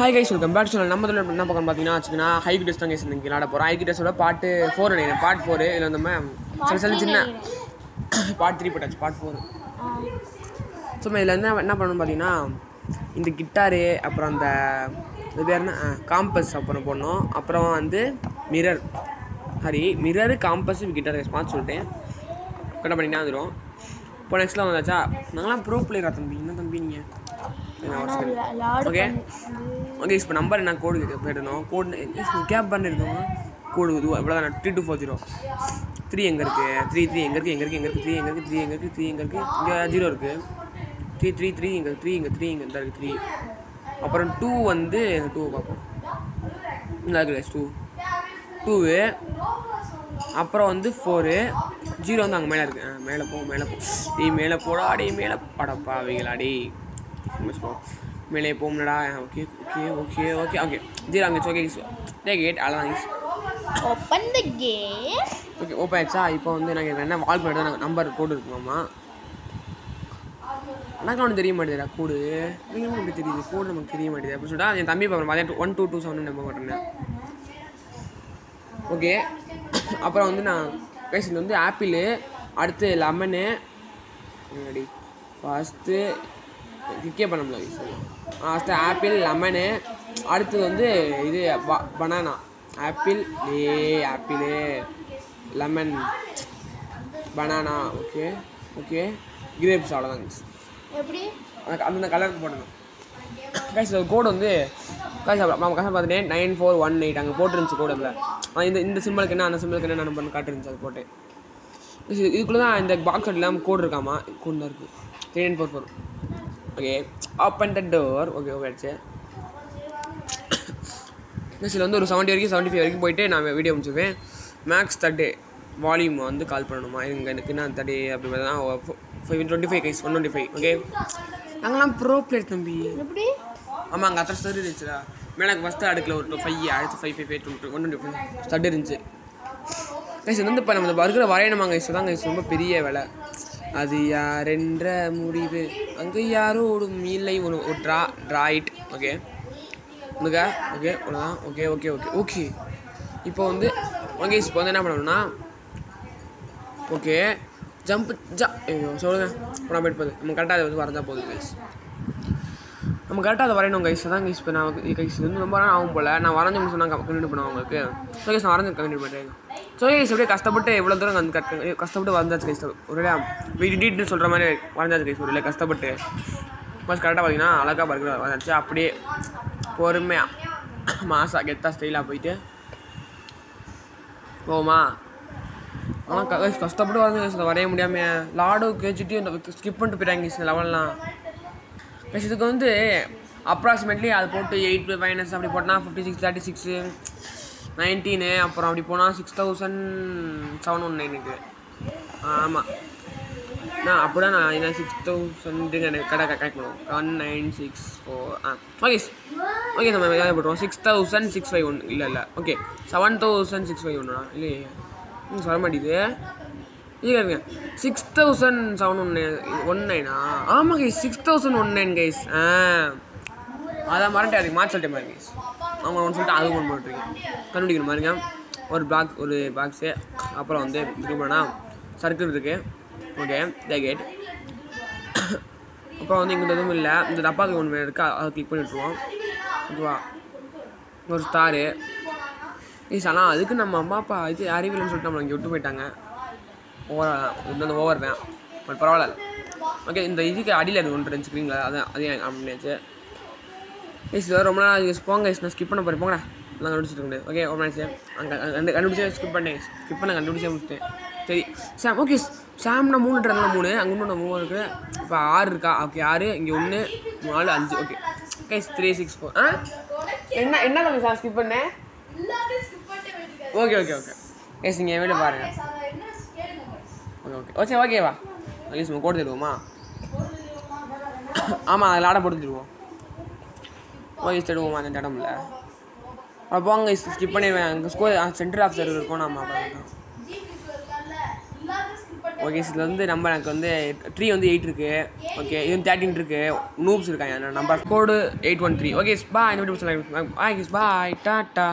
Hi guys, welcome back to நம்ம இதில் என்ன பார்க்கணும் பார்த்தீங்கன்னா ஹைக் டெஸ்ட் தான் கைஸ் இன்றைக்கி விளாட போகிறோம். ஹைக் டெஸ்ட்டோட பார்ட் 4 நினைக்கிறேன். பார்ட் 4 இதில் வந்து சில சின்ன பார்ட் 3 போட்டாச்சு. பார்ட் 4 சும்மா இதில் என்ன பண்ணணும் பார்த்தீங்கன்னா, இந்த கிட்டாரு, அப்புறம் அந்த இது பேர் என்ன காம்பஸ் அப்புறம் போடணும். அப்புறம் வந்து மிரரு காம்பஸ் கிட்டார் கைஸ் பார்த்து சொல்லிட்டேன். கரெக்டாக பண்ணினா வந்துடும். இப்போ நெக்ஸ்ட்லாம் வந்தாச்சா, நாங்களாம் ப்ரோ பிளேயரா தம்பி. என்ன தம்பி நீங்கள்? Okay okay. இப்போ நம்பர் என்ன கோடு போயிடணும். கோடு கேப் பண்ணியிருக்கோங்க. கோடு இது இவ்வளோ தான். 3240 3 எங்கே இருக்குது? 3 எங்கே இருக்குது? 3 எங்கே இருக்குது? 3 எங்கே இருக்குது? இங்கே 0 இருக்குது. 3 இங்கே 3 இங்கே 3 இங்கே இருக்குது 3. அப்புறம் 2 வந்து 2 பார்ப்போம். நல்லா இருக்குது 2. அப்புறம் வந்து 4 0 வந்து அங்கே மேலே இருக்குது. மேலே போ மேலே போடா அடி மேலே படப்பா அவைகளாடி மேலே போம்னடா. Okay okay okay okay okay 0 அங்கே ஓகே டேக் இட். அதான் open the game. Okay open ஆயிடுச்சா? இப்போ வந்து நாங்கள் என்ன வால் பண்ணி தான் நம்பர் கோடு இருக்குமாம்மா. எனக்கு ஒன்று தெரிய மாட்டேதுடா கோடு. நீங்கள் எப்படி தெரியுது கோடு? நமக்கு தெரிய மாட்டேது அப்படின்னு சொல்லிட்டு என் தம்பி பார்க்குறேன். அதே 1227 நம்ப மாட்டேன். ஓகே. அப்புறம் வந்து நான் பேசுறது வந்து ஆப்பிள், அடுத்து லெமனு, ஃபஸ்ட்டு கிக்கே பண்ண முடியல. ஃபஸ்ட்டு ஆப்பிள், லெமனு, அடுத்தது வந்து இது banana. Apple lemon banana. Okay okay grapes. அவ்வளோதாங்க. எப்படி அந்த கலருக்கு போடணும் கைஸ். கோடு வந்து கைஸ் நம்ம கஷ்டம் பார்த்துட்டேன் 9418 அங்கே போட்டுருந்துச்சு கோடு. அதில் இந்த சிம்பிளுக்கு என்ன, அந்த சிம்பிளுக்கு என்ன நம்பர்னு காட்டுருந்துச்சு. அது போட்டு இதுக்குள்ளே தான் இந்த பாக்ஸ் இல்லாமல் கோடு இருக்காமா. கோடு தான் இருக்குது 3944. Okay open the door. Okay ஆயிடுச்சு. இதில் வந்து ஒரு 70 வரைக்கும் 75 வரைக்கும் போயிட்டு நான் வீடியோ முடிச்சுருவேன். மேக்ஸ் 30 வால்யூம் வந்து கால் பண்ணணுமா? எனக்கு என்ன 30 அப்படி பார்த்தா 525 கைஸ் 125. ஓகே நாங்களாம் ப்ரோ பிளேயர் தம்பி. எப்படி? ஆமாம் அங்கே அத்தனை ஸ்டட் இருந்துச்சுடா. மேலே ஃபஸ்ட்டு அடுக்கில் ஒரு 5 அடுத்து 5 125 ஸ்டட் இருந்துச்சு கைஸ். வந்து இப்போ நம்ம பர்கரை வரையணுமா கைஸ்? தான் கைஸ் ரொம்ப பெரிய வேலை. அது யாரென்ற முடிவு அங்கே யாரோடும் இல்லை ஒரு ட்ராயிட். ஓகே ஓகே ஓகே அவ்வளோதான். Okay okay okay okay. இப்போ வந்து ஓகே இப்போ வந்து என்ன பண்ணணும்னா, ஓகே ஜம்ப் ஐயோ சொல்லுங்கள். இப்போ நான் போய்ட்டு போகுது நம்ம கரெக்டாக அதை வந்து வரைஞ்சா போகுது கைஸ். நம்ம கரெக்டாக அதை வரையணும் கைஸ். தான் கைஸ் இப்போ நான் கைஸ் வந்து ரொம்ப நேரம் ஆகும் போல். நான் வரைஞ்ச முடிச்சு நான் கண்டினியூ பண்ணுவேன் உங்களுக்கு. ஸோ கைஸ் நான் வரைஞ்சி கண்டினியூ பண்ணுறேன். ஸோ கைஸ் எப்படியே கஷ்டப்பட்டு எவ்வளோ தூரம் வந்து கஷ்டப்பட்டு வரைஞ்சாச்சு கைஸ். ஒரே வீட்டு சொல்கிற மாதிரி வரைஞ்சாச்சு கைஸ். ஒரு கஷ்டப்பட்டு பஸ் கரெக்டாக பார்த்தீங்கன்னா அழகாக பர்கர் வரைஞ்சாச்சு. அப்படியே பொறுமையாக மாசா கெத்தா ஸ்டைலாக போயிட்டு போமா. ஆனால் கஷ்டப்பட்டு வரைஞ்ச கைஸ். வரைய முடியாமல் லாடு கேச்சிட்டு இந்த ஸ்கிப் பண்ணிட்டு போயிட்டாங்க கைஸ் லெவல்லாம் கைஸ். இதுக்கு வந்து அப்ராக்சிமேட்லி அது போட்டு 8 மைனஸ் அப்படி போட்டால் 56 36 19 அப்புறம் அப்படி போனால் 6719 ஆமாம். நான் அப்படி தான் நான் என்ன 6000 எனக்கு கடை கரெக்ட் பண்ணுவோம். 1964 ஓகே ஓகே நம்ம எதாவது போட்டுருவோம். 6651 இல்லை ஓகே 7651 இல்லையே நீங்கள் சொல்ல மாட்டேங்குது. இருங்க 6719 ஆமாம் கைஸ் 6019 கைஸ். அதான் மறந்துட்டு அதுக்கு மாற்றி சொல்லிட்டேன் பாருங்க கைஸ். அவங்க ஒன்று சொல்லிட்டு அது ஒன்று போட்டுருக்கீங்க கண்டுபிடிக்கணும் பாருங்க. ஒரு பாக்ஸு அப்புறம் வந்து இது பண்ணால் சர்க்கிள் இருக்குது. Okay jacket. அப்புறம் வந்து இங்கே எதுவும் இல்லை. இந்த டப்பாக்கு ஒன்று இருக்குது, அதை கிளிக் பண்ணி விட்டுருவோம். ஓகேவா? ஒரு ஸ்டாரு கைஸ். ஆனால் அதுக்கு நம்ம அம்மா அப்பா இது அறிவியல்னு சொல்லிட்டு நம்மளை இங்கே விட்டு போயிட்டாங்க. ஓவர் தான் பட் பரவாயில்ல. ஓகே இந்த இதுக்கு அடியில் அது ஒன்று இருந்துச்சுக்கிறீங்களா? அதையும் அப்படின்னாச்சு கைஸ். ரொம்ப நாள் போங்க கைஸ். நான் ஸ்கிப் பண்ண போகிறேன். போங்கடா எல்லாம் கண்டுபிடிச்சிட்டு முடியாது. ஓகே ஓப்பன் ஆயிடுச்சு. அங்கே கண்டுபிடிச்சே ஸ்கிப் பண்ணேன். ஸ்கிப் பண்ண கண்டுபிடிச்சே முடிச்சிட்டேன். சரி சாம். ஓகே சாம்னா 3 இருந்தால் 3 அங்கே 3 இருக்குது. இப்போ 6 இருக்கா? ஓகே 6 இங்கே 1 4 5. ஓகே கைஸ் 364 என்ன தம்பி சார் ஸ்கிப் பண்ணேன்? ஓகே ஓகே ஓகே கைஸ் நீங்கள் வீடு பாருங்கள். ஓகே ஓகே ஓகே ஓகேவா கைஸ் நம்ம கோடு தருவோமா? ஆமாம் அதில் ஆடை போட்டு தருவோம். ஓகே தருவோமா? அந்த இடம் இல்லை அப்போ போங்க ஸ்கிப் பண்ணிடுவேன். அங்கே ஸ்கோர் சென்டர் ஆஃப் சர்வர் இருக்கும். நம்ம ஓகே இதில் வந்து நம்ம எனக்கு வந்து ட்ரீ வந்து 8 இருக்குது. ஓகே இது 13 இருக்குது. நூப்ஸ் இருக்காங்க நம்பர் கோடு 813. ஓகே பா இந்த வீடியோ பாய் டாட்டா.